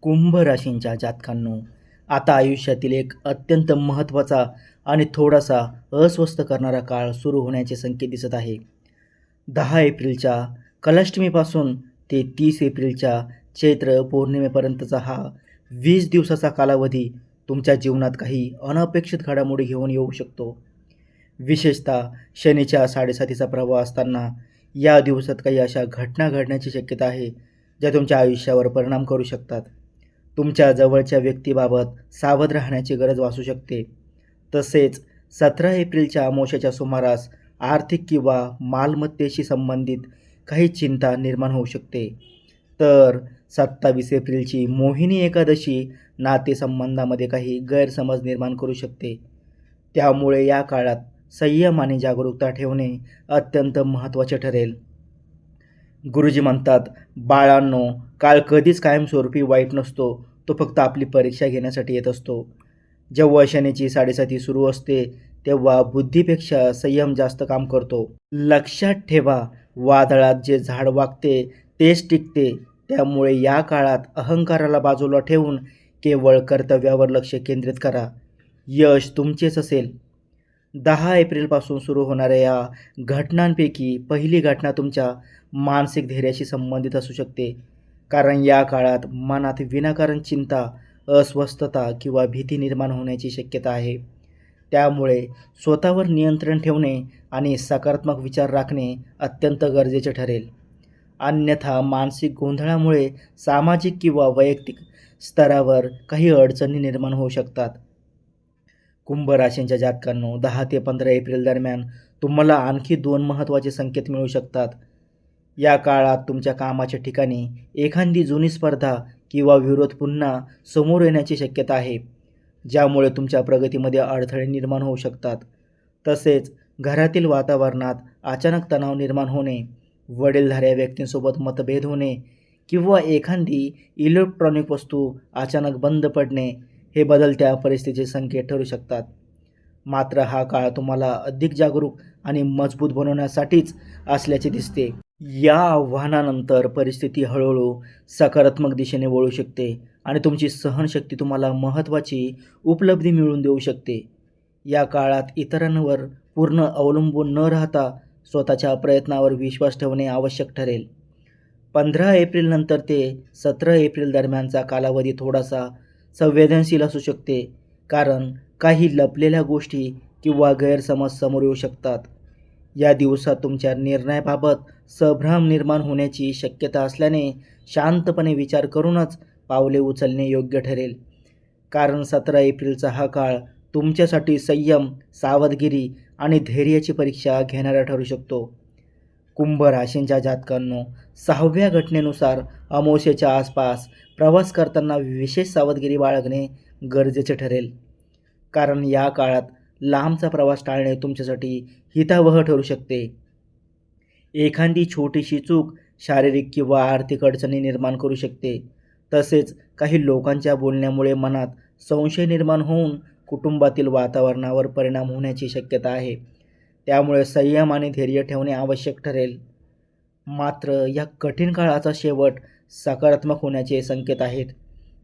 कुंभ राशींच्या जातकांनो, आता आयुष्यातील एक अत्यंत महत्त्वाचा आणि थोडासा अस्वस्थ करणारा काळ सुरू होण्याचे संकेत दिसत आहे. 10 एप्रिलच्या कलाष्टमीपासून ते 30 एप्रिलच्या चैत्र पौर्णिमेपर्यंतचा हा 20 दिवसाचा कालावधी तुमच्या जीवनात काही अनपेक्षित घडामोडी घेऊन येऊ शकतो. विशेषतः शनीच्या 7.5चा प्रभाव असताना या दिवसात काही अशा घटना घडण्याची शक्यता आहे, ज्या तुमच्या आयुष्यावर परिणाम करू शकतात. तुमच्या जवळच्या व्यक्तीबाबत सावध राहण्याची गरज भासू शकते. तसेच 17 एप्रिलच्या अमावस्येच्या सुमारास आर्थिक किंवा मालमत्तेशी संबंधित काही चिंता निर्माण होऊ शकते. तर 27 एप्रिलची मोहिनी एकादशी नातेसंबंधामध्ये काही गैरसमज निर्माण करू शकते. त्यामुळे या काळात संयम आणि जागरूकता ठेवणे अत्यंत महत्त्वाचे ठरेल. गुरुजी म्हणतात, बाळांनो, काळ कधीच कायमस्वरूपी वाईट नसतो, तो फक्त आपली परीक्षा घेण्यासाठी येत असतो. जेव्हा शनीची 7.5 सुरू असते तेव्हा बुद्धीपेक्षा संयम जास्त काम करतो. लक्षात ठेवा, वादळात जे झाड वागते तेच टिकते. त्यामुळे या काळात अहंकाराला बाजूला ठेवून केवळ कर्तव्यावर लक्ष केंद्रित करा. यश तुमचेच असेल. 10 एप्रिलपासून सुरू होणाऱ्या या घटनांपैकी पहिली घटना तुमच्या मानसिक धैर्याशी संबंधित असू शकते. कारण या काळात मनात विनाकारण चिंता, अस्वस्थता किंवा भीती निर्माण होण्याची शक्यता आहे. त्यामुळे स्वतःवर नियंत्रण ठेवणे आणि सकारात्मक विचार राखणे अत्यंत गरजेचे ठरेल. अन्यथा मानसिक गोंधळामुळे सामाजिक किंवा वैयक्तिक स्तरावर काही अडचणी निर्माण होऊ शकतात. कुंभ राशींच्या जातकांनो, 10 ते 15 एप्रिल दरम्यान तुम्हाला आणखी 2 महत्त्वाचे संकेत मिळू शकतात. या काळात तुमच्या कामाच्या ठिकाणी एखादी जुनी स्पर्धा किंवा विरोध पुन्हा समोर येण्याची शक्यता आहे, ज्यामुळे तुमच्या प्रगतीमध्ये अडथळे निर्माण होऊ शकतात. तसेच घरातील वातावरणात अचानक तणाव निर्माण होणे, वडीलधाऱ्या व्यक्तींसोबत मतभेद होणे किंवा एखादी इलेक्ट्रॉनिक वस्तू अचानक बंद पडणे हे बदलत्या परिस्थितीचे संकेत ठरू शकतात. मात्र हा काळ तुम्हाला अधिक जागरूक आणि मजबूत बनवण्यासाठीच असल्याचे दिसते. या आव्हानानंतर परिस्थिती हळूहळू सकारात्मक दिशेने वळू शकते आणि तुमची सहनशक्ती तुम्हाला महत्त्वाची उपलब्धी मिळवून देऊ शकते. या काळात इतरांवर पूर्ण अवलंबून न राहता स्वतःच्या प्रयत्नावर विश्वास ठेवणे आवश्यक ठरेल. 15 एप्रिलनंतर ते 17 एप्रिल दरम्यानचा कालावधी थोडासा संवेदनशील असू शकते, कारण काही लपलेल्या गोष्टी किंवा गैरसमज समोर येऊ शकतात. या दिवसात तुमच्या निर्णयाबाबत संभ्रम निर्माण होण्याची शक्यता असल्याने शांतपणे विचार करूनच पावले उचलणे योग्य ठरेल. कारण 17 एप्रिलचा हा काळ तुमच्यासाठी संयम, सावधगिरी आणि धैर्याची परीक्षा घेणारा ठरू शकतो. कुंभ राशींच्या जातकांनो, 6व्या घटनेनुसार अमावस्येच्या आसपास प्रवास करताना विशेष सावधगिरी बाळगणे गरजेचे ठरेल. कारण या काळात लांबचा प्रवास टाळणे तुमच्यासाठी हितावह ठरू शकते. एखादी छोटीशी चूक शारीरिक किंवा आर्थिक अडचणी निर्माण करू शकते. तसेच काही लोकांच्या बोलण्यामुळे मनात संशय निर्माण होऊन कुटुंबातील वातावरणावर परिणाम होण्याची शक्यता आहे. त्यामुळे संयम आणि धैर्य ठेवणे आवश्यक ठरेल. मात्र या कठीण काळाचा शेवट सकारात्मक होण्याचे संकेत आहेत.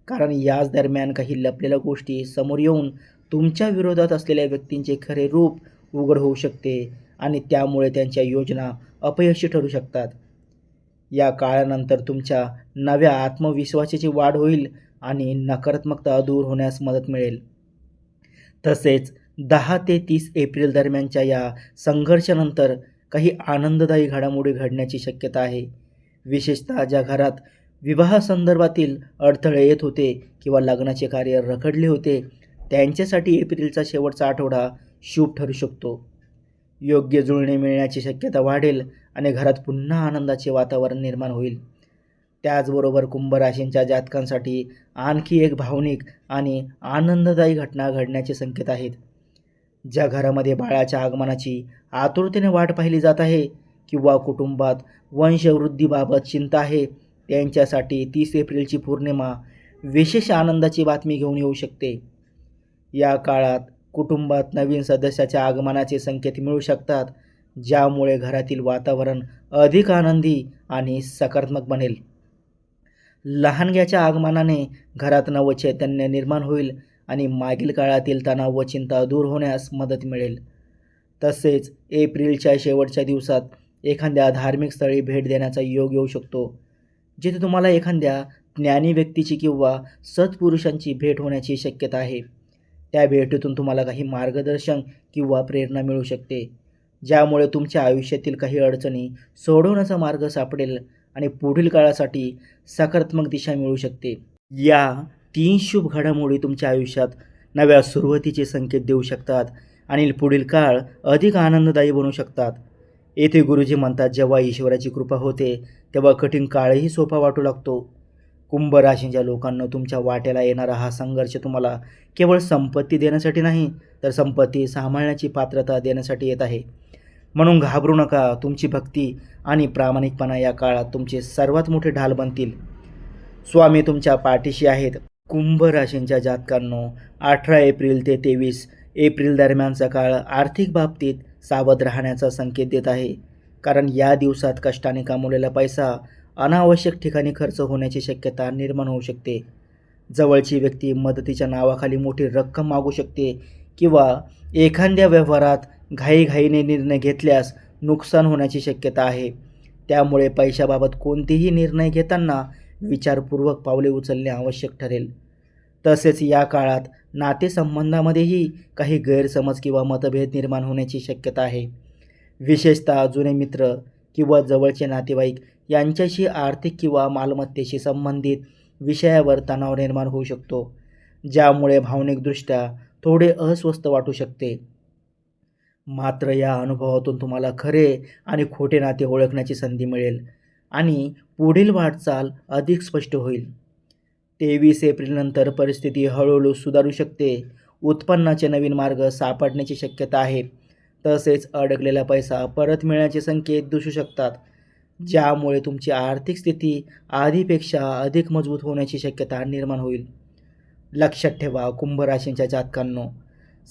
कारण याच दरम्यान काही लपलेल्या गोष्टी समोर येऊन तुमच्या विरोधात असलेल्या व्यक्तींचे खरे रूप उघड होऊ शकते आणि त्यामुळे त्यांच्या योजना अपयशी ठरू शकतात. या काळानंतर तुमच्या नव्या आत्मविश्वासाची वाढ होईल आणि नकारात्मकता दूर होण्यास मदत मिळेल. तसेच 10 ते 30 एप्रिल दरम्यानच्या या संघर्षानंतर काही आनंददायी घडामोडी घडण्याची शक्यता आहे. विशेषतः ज्या घरात विवाहासंदर्भातील अडथळे येत होते किंवा लग्नाचे कार्य रखडले होते, त्यांच्यासाठी एप्रिलचा शेवटचा आठवडा शुभ ठरू शकतो. योग्य जुळणी मिळण्याची शक्यता वाढेल आणि घरात पुन्हा आनंदाचे वातावरण निर्माण होईल. त्याचबरोबर कुंभ राशींच्या जातकांसाठी आणखी एक भावनिक आणि आनंददायी घटना घडण्याचे संकेत आहेत. ज्या घरामध्ये बाळाच्या आगमनाची आतुरतेने वाट पाहिली जात आहे किंवा कुटुंबात वंशवृद्धीबाबत चिंता आहे, त्यांच्यासाठी 30 एप्रिलची पौर्णिमा विशेष आनंदाची बातमी घेऊन येऊ शकते. या काळात कुटुंबात नवीन सदस्याच्या आगमनाचे संकेत मिळू शकतात, ज्यामुळे घरातील वातावरण अधिक आनंदी आणि सकारात्मक बनेल. लहानग्याच्या आगमनाने घरात नवचैतन्य निर्माण होईल आणि मागील काळातील तणाव व चिंता दूर होण्यास मदत मिळेल. तसेच एप्रिलच्या शेवटच्या दिवसात एखाद्या धार्मिक स्थळी भेट देण्याचा योग येऊ शकतो, जिथे तुम्हाला एखाद्या ज्ञानी व्यक्तीची किंवा सत्पुरुषांची भेट होण्याची शक्यता आहे. त्या भेटीतून तुम्हाला काही मार्गदर्शन किंवा प्रेरणा मिळू शकते, ज्यामुळे तुमच्या आयुष्यातील काही अडचणी सोडवण्याचा मार्ग सापडेल आणि पुढील काळासाठी सकारात्मक दिशा मिळू शकते. या 3 शुभ घडामोडी तुमच्या आयुष्यात नव्या सुरुवातीचे संकेत देऊ शकतात आणि पुढील काळ अधिक आनंददायी बनू शकतात. येथे गुरुजी म्हणतात, जेव्हा ईश्वराची कृपा होते तेव्हा कठीण काळही सोपा वाटू लागतो. कुंभ राशीच्या लोकांना तुमच्या वाट्याला येणारा हा संघर्ष तुम्हाला केवळ संपत्ती देण्यासाठी नाही, तर संपत्ती सांभाळण्याची पात्रता देण्यासाठी येत आहे. म्हणून घाबरू नका. तुमची भक्ती आणि प्रामाणिकपणा या काळात तुमचे सर्वात मोठे ढाल बनतील. स्वामी तुमच्या पाठीशी आहेत. कुंभ राशीच्या जातकांनो, 18 एप्रिल ते 23 एप्रिल दरम्यानचा काळ आर्थिक बाबतीत सावध राहण्याचा संकेत देत आहे. कारण या दिवसात कष्टाने कमवलेला पैसा अनावश्यक ठिकाणी खर्च होण्याची शक्यता निर्माण होऊ शकते. जवळची व्यक्ती मदतीच्या नावाखाली मोठी रक्कम मागू शकते किंवा एखाद्या व्यवहारात घाईघाईने निर्णय घेतल्यास नुकसान होण्याची शक्यता आहे. त्यामुळे पैशाबाबत कोणतेही निर्णय घेताना विचारपूर्वक पावले उचलणे आवश्यक ठरेल. तसेच या काळात नातेसंबंधामध्येही काही गैरसमज किंवा मतभेद निर्माण होण्याची शक्यता आहे. विशेषतः जुने मित्र किंवा जवळचे नातेवाईक यांच्याशी आर्थिक किंवा मालमत्तेशी संबंधित विषयावर तणाव निर्माण होऊ शकतो, ज्यामुळे भावनिकदृष्ट्या थोडे अस्वस्थ वाटू शकते. मात्र या अनुभवातून तुम्हाला खरे आणि खोटे नाते ओळखण्याची संधी मिळेल आणि पुढील वाटचाल अधिक स्पष्ट होईल. 23 एप्रिलनंतर परिस्थिती हळूहळू सुधारू शकते. उत्पन्नाचे नवीन मार्ग सापडण्याची शक्यता आहे. तसेच अडकलेला पैसा परत मिळण्याचे संकेत दिसू शकतात, ज्यामुळे तुमची आर्थिक स्थिती आधीपेक्षा अधिक मजबूत होण्याची शक्यता निर्माण होईल. लक्षात ठेवा, कुंभ राशीच्या जातकांनो,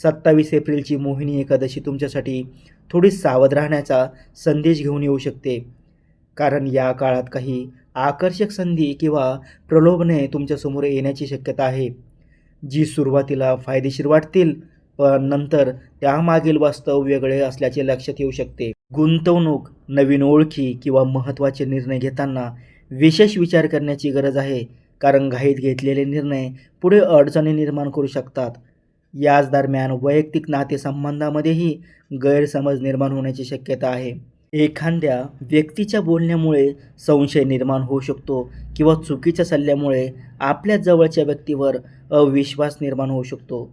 27 एप्रिलची मोहिनी एकादशी तुमच्यासाठी थोडी सावध राहण्याचा संदेश घेऊन येऊ शकते. कारण या काळात काही आकर्षक संधी किंवा प्रलोभने तुमच्यासमोर येण्याची शक्यता आहे, जी सुरुवातीला फायदेशीर वाटतील, पण नंतर त्यामागील वास्तव वेगळे असल्याचे लक्षात येऊ शकते. गुंतवणूक, नवीन ओळखी किंवा महत्त्वाचे निर्णय घेताना विशेष विचार करण्याची गरज आहे, कारण घाईत घेतलेले निर्णय पुढे अडचणी निर्माण करू शकतात. याच दरम्यान वैयक्तिक नातेसंबंधामध्येही गैरसमज निर्माण होण्याची शक्यता आहे. एखाद्या व्यक्तीच्या बोलण्यामुळे संशय निर्माण होऊ शकतो किंवा चुकीच्या सल्ल्यामुळे आपल्या जवळच्या व्यक्तीवर अविश्वास निर्माण होऊ शकतो.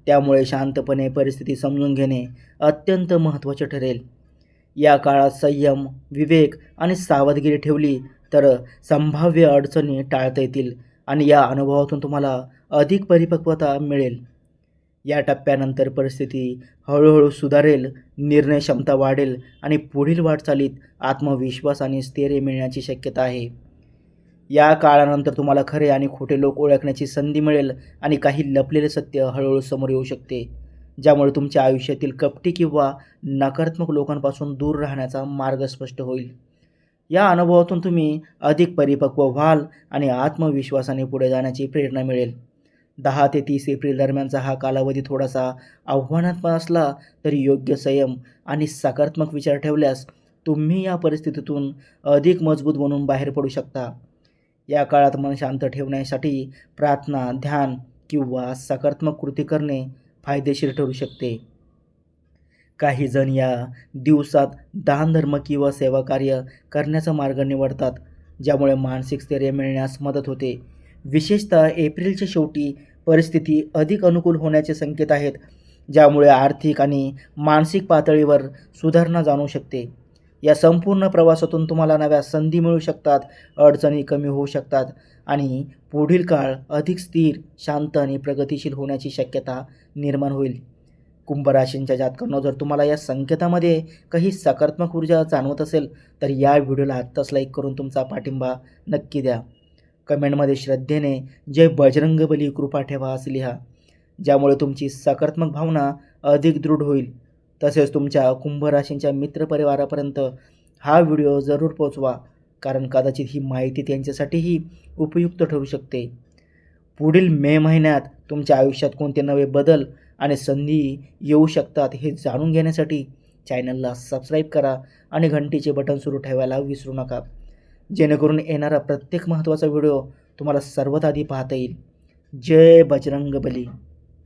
त्यामुळे शांतपणे परिस्थिती समजून घेणे अत्यंत महत्त्वाचे ठरेल. या काळात संयम, विवेक आणि सावधगिरी ठेवली तर संभाव्य अडचणी टाळता येतील आणि या अनुभवातून तुम्हाला अधिक परिपक्वता मिळेल. या टप्प्यानंतर परिस्थिती हळूहळू सुधारेल, निर्णय क्षमता वाढेल आणि पुढील वाटचालीत आत्मविश्वास आणि स्थैर्य मिळण्याची शक्यता आहे. या काळानंतर तुम्हाला खरे आणि खोटे लोक ओळखण्याची संधी मिळेल आणि काही लपलेले सत्य हळूहळू समोर येऊ शकते, ज्यामुळे तुमच्या आयुष्यातील कपटी किंवा नकारात्मक लोकांपासून दूर राहण्याचा मार्ग स्पष्ट होईल. या अनुभवातून तुम्ही अधिक परिपक्व व्हाल आणि आत्मविश्वासाने पुढे जाण्याची प्रेरणा मिळेल. 10 ते 30 एप्रिल दरम्यानचा हा कालावधी थोडासा आव्हानात्मक असला तरी योग्य संयम आणि सकारात्मक विचार ठेवल्यास तुम्ही या परिस्थितीतून अधिक मजबूत बनून बाहेर पडू शकता. या काळात मन शांत ठेवण्यासाठी प्रार्थना, ध्यान किंवा सकारात्मक कृती करणे फायदेशीर ठरू शकते. काही जण या दिवसात दानधर्म किंवा सेवाकार्य करण्याचा मार्ग निवडतात, ज्यामुळे मानसिक स्थैर्य मिळण्यास मदत होते. विशेषतः एप्रिलच्या शेवटी परिस्थिती अधिक अनुकूल होण्याचे संकेत आहेत, ज्यामुळे आर्थिक आणि मानसिक पातळीवर सुधारणा जाणवू शकते. या संपूर्ण प्रवासातून तुम्हाला नव्या संधी मिळू शकतात, अडचणी कमी होऊ शकतात आणि पुढील काळ अधिक स्थिर, शांत आणि प्रगतिशील होण्याची शक्यता निर्माण होईल. कुंभ राशीच्या जातकांनो, जर तुम्हाला या संकेतामध्ये काही सकारात्मक ऊर्जा जाणवत असेल तर या व्हिडिओला आत्ताच लाईक करून तुमचा पाठिंबा नक्की द्या. कमेंटमध्ये श्रद्धेने जय बजरंगबली कृपा ठेवा असे लिहा, ज्यामुळे तुमची सकारात्मक भावना अधिक दृढ होईल. तसेच तुमच्या कुंभ राशीच्या मित्रपरिवारापर्यंत हा व्हिडिओ जरूर पोहोचवा, कारण कदाचित ही माहिती त्यांच्यासाठीही उपयुक्त ठरू शकते. पुढील मे महिन्यात तुमच्या आयुष्यात कोणते नवे बदल आणि संधी येऊ शकतात हे जाणून घेण्यासाठी चॅनलला सबस्क्राईब करा आणि घंटीचे बटन सुरू ठेवायला विसरू नका, जेणेकरून येणारा प्रत्येक महत्त्वाचा व्हिडिओ तुम्हाला सर्वात आधी पाहता येईल. जय बजरंगबली.